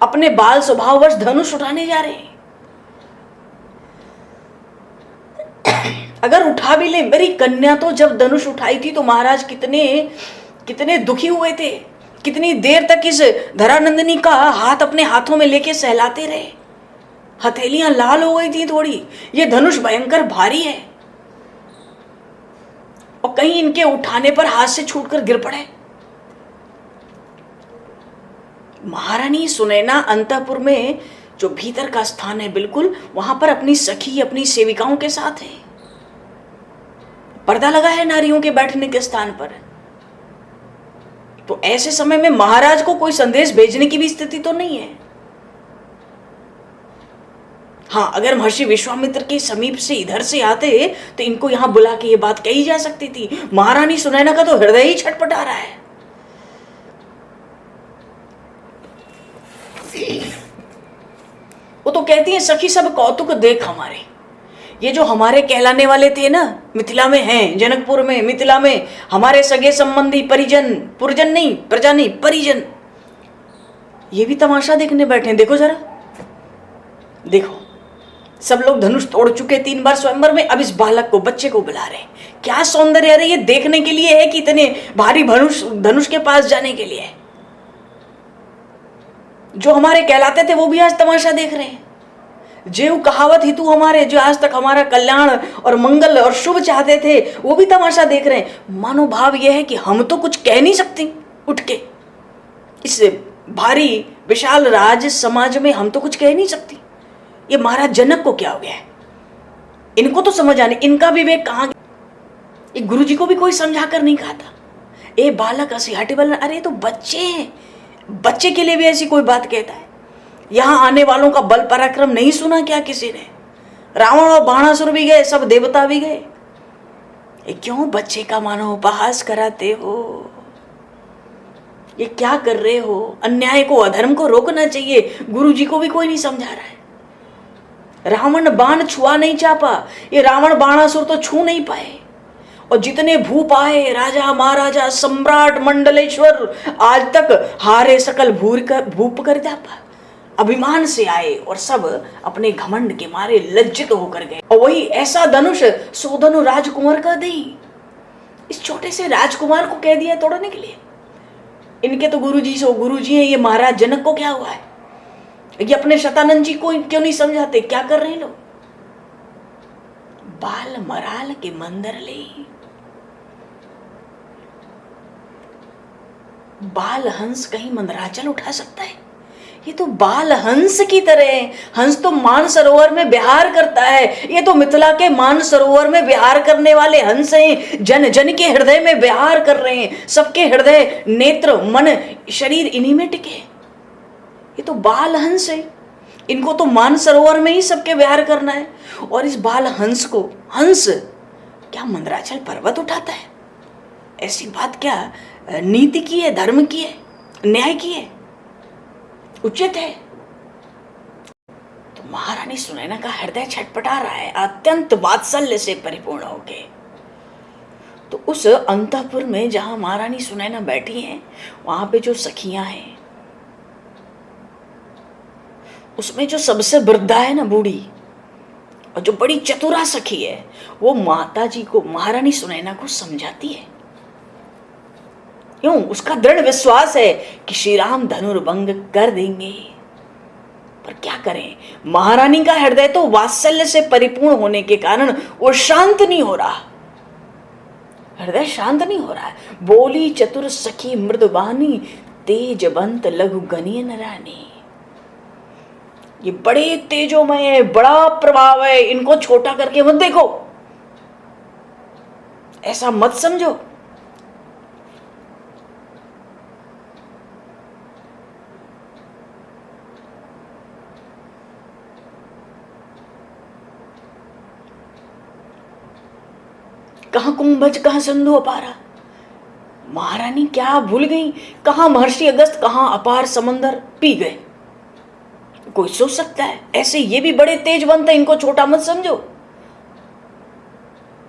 अपने बाल स्वभाववश धनुष उठाने जा रहे हैं। अगर उठा भी ले, मेरी कन्या तो जब धनुष उठाई थी तो महाराज कितने दुखी हुए थे, कितनी देर तक इस धरानंदिनी का हाथ अपने हाथों में लेके सहलाते रहे, हथेलियां लाल हो गई थी थोड़ी, ये धनुष भयंकर भारी है, और कहीं इनके उठाने पर हाथ से छूटकर गिर पड़े। महारानी सुनैना अंतःपुर में जो भीतर का स्थान है बिल्कुल, वहां पर अपनी सखी अपनी सेविकाओं के साथ है, पर्दा लगा है नारियों के बैठने के स्थान पर। तो ऐसे समय में महाराज को कोई संदेश भेजने की भी स्थिति तो नहीं है। हाँ, अगर महर्षि विश्वामित्र के समीप से इधर से आते तो इनको यहां बुला के ये बात कही जा सकती थी। महारानी सुनैना का तो हृदय ही छटपटा रहा है। वो तो कहती है सखी सब कौतुक देख हमारे, ये जो हमारे कहलाने वाले थे ना, मिथिला में हैं, जनकपुर में, मिथिला में हमारे सगे संबंधी परिजन, पुरजन नहीं, प्रजा नहीं, परिजन, ये भी तमाशा देखने बैठे हैं। देखो जरा, देखो सब लोग धनुष तोड़ चुके 3 बार स्वयंवर में, अब इस बालक को, बच्चे को बुला रहे। क्या सौंदर्य है, ये देखने के लिए है कि इतने भारी धनुष के पास जाने के लिए? जो हमारे कहलाते थे वो भी आज तमाशा देख रहे हैं। जेव कहावत हितु हमारे, जो आज तक हमारा कल्याण और मंगल और शुभ चाहते थे, वो भी तमाशा देख रहे हैं। मानो भाव यह है कि हम तो कुछ कह नहीं सकते उठ के, इस भारी विशाल राज समाज में हम तो कुछ कह नहीं सकती। ये महाराज जनक को क्या हो गया है, इनको तो समझ आने, इनका विवेक कहाँ गया? ये गुरु जी को भी कोई समझा कर नहीं कहा था, ए बालक असी हटे बल, अरे तो बच्चे हैं, बच्चे के लिए भी ऐसी कोई बात कहता है? यहां आने वालों का बल पराक्रम नहीं सुना क्या किसी ने? रावण और बाणासुर भी गए, सब देवता भी गए, ये क्यों बच्चे का मानो उपहास कराते हो? ये क्या कर रहे हो? अन्याय को, अधर्म को रोकना चाहिए। गुरु जी को भी कोई नहीं समझा रहा है। रावण बाण छुआ नहीं चापा, ये रावण बाणासुर तो छू नहीं पाए, और जितने भूप आए, राजा महाराजा सम्राट मंडलेश्वर, आज तक हारे सकल भूप कर जापा, अभिमान से आए और सब अपने घमंड के मारे लज्जित होकर गए। और वही ऐसा धनुष सोधनु राजकुमार का दी, इस छोटे से राजकुमार को कह दिया तोड़ने के लिए। इनके तो गुरुजी हैं, ये महाराज जनक को क्या हुआ है? ये अपने शतानंद जी को क्यों नहीं समझाते? क्या कर रहे हैं लोग? बाल मराल के मंदर ले। बाल हंस कहीं मंदराचल उठा सकता है? ये तो बाल हंस की तरह है। हंस तो मान सरोवर में विहार करता है। ये तो मिथिला के मान सरोवर में विहार करने वाले हंस हैं। जन जन के हृदय में विहार कर रहे हैं। सबके हृदय, नेत्र, मन, शरीर इन्हीं में टिके। ये तो बाल हंस है। इनको तो मान सरोवर में ही सबके विहार करना है। और इस बाल हंस को, हंस क्या मंदराचल पर्वत उठाता है? ऐसी बात क्या नीति की है, धर्म की है, न्याय की है, उचित है? तो महारानी सुनैना का हृदय छटपटा रहा है अत्यंत वात्सल्य से परिपूर्ण होके। तो उस अंतःपुर में जहां महारानी सुनैना बैठी हैं, वहां पे जो सखियां हैं, उसमें जो सबसे वृद्धा है ना, बूढ़ी, और जो बड़ी चतुरा सखी है, वो माता जी को, महारानी सुनैना को समझाती है। क्यों? उसका दृढ़ विश्वास है कि श्री राम धनुर्भंग कर देंगे। पर क्या करें, महारानी का हृदय तो वात्सल्य से परिपूर्ण होने के कारण वो शांत नहीं हो रहा, हृदय शांत नहीं हो रहा है। बोली चतुर सखी मृदुबानी, तेजवंत लघु गणियन रानी। ये बड़े तेजोमय है, बड़ा प्रभाव है, इनको छोटा करके मत देखो, ऐसा मत समझो। कहां कुंभज, कहां सिंधु अपारा। महारानी क्या भूल गई? कहां महर्षि अगस्त, कहां अपार समंदर पी गए। कोई सोच सकता है? ऐसे ये भी बड़े तेजवंत है, इनको छोटा मत समझो।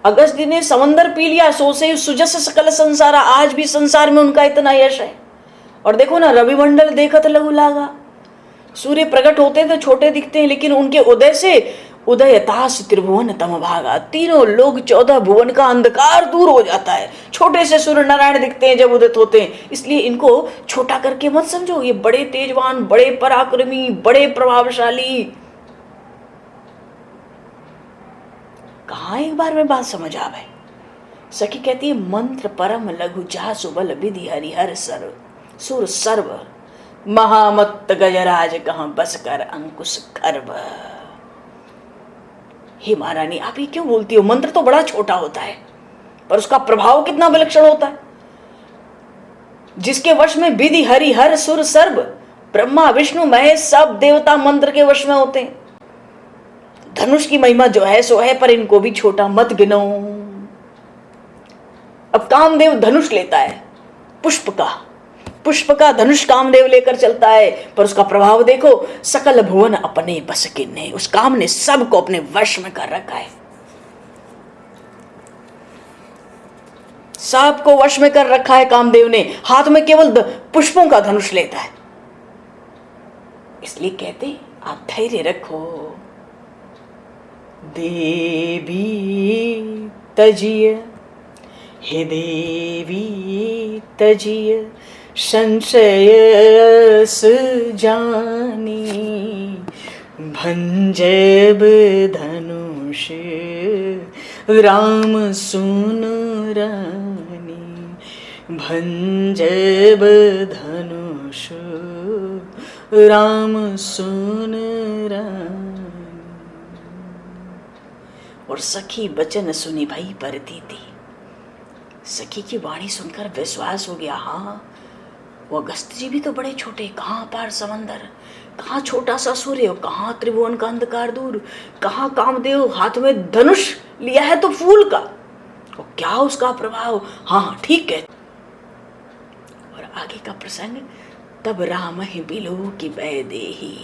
अगस्त जी ने समंदर पी लिया, सो से सुजस सकल संसारा। आज भी संसार में उनका इतना यश है। और देखो ना, रविमंडल देखत लघु लागा। सूर्य प्रकट होते हैं तो छोटे दिखते हैं, लेकिन उनके उदय से उदयतास त्रिभुवन तम भागा। तीनों लोग 14 भुवन का अंधकार दूर हो जाता है। छोटे से सूर्य नारायण दिखते हैं जब उदित होते हैं। इसलिए इनको छोटा करके मत समझो। ये बड़े तेजवान, बड़े पराक्रमी, बड़े प्रभावशाली। कहां एक बार में बात समझ आवे। सखी कहती है, मंत्र परम लघु जा सुबल विधि हरिहर सर्व सुर सर्व महामत्त गजराज कहां बस कर अंकुश खर्व। हे महारानी, आप ये क्यों बोलती हो? मंत्र तो बड़ा छोटा होता है, पर उसका प्रभाव कितना विलक्षण होता है। जिसके वश में विधि हरि हर सुर सर्व, ब्रह्मा विष्णु महेश सब देवता मंत्र के वश में होते हैं। धनुष की महिमा जो है सो है, पर इनको भी छोटा मत गिनो। अब कामदेव धनुष लेता है, पुष्प का धनुष कामदेव लेकर चलता है, पर उसका प्रभाव देखो। सकल भुवन अपने बस के ने, उस काम ने सबको अपने वश में कर रखा है। सबको वश में कर रखा है कामदेव ने। हाथ में केवल पुष्पों का धनुष लेता है। इसलिए कहते, आप धैर्य रखो। देवी तजिय, हे देवी तजिय, संशयस जानी, भंजब धनुष राम सुन रानी, भंजब धनुष राम सुन रानी। और सखी बचन सुनी भई परतीति। सखी की वाणी सुनकर विश्वास हो गया, हाँ वो अगस्त जी भी तो बड़े छोटे। कहाँ पार समंदर, कहाँ छोटा सा सूर्य, कहाँ त्रिभुवन का अंधकार दूर, कहाँ कामदेव हाथ में धनुष लिया है तो फूल का, और क्या उसका प्रभाव। हाँ ठीक है। और आगे का प्रसंग, तब राम ही बिलो की वैदेही।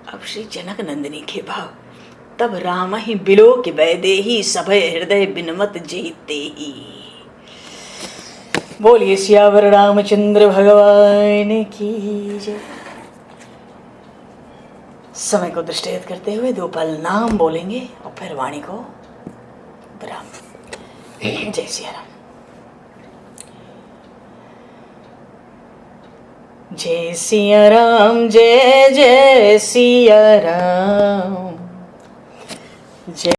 अब श्री जनक नंदिनी के भाव, तब राम ही बिलो के वैदेही, सभय हृदय बिनमत जेते ही। बोलिए सियावर रामचंद्र भगवान की जय। समय को दृष्टिगत करते हुए 2 पल नाम बोलेंगे और फिर वाणी को विराम। जय सिया राम। जय सिया राम, जय जय सिया राम।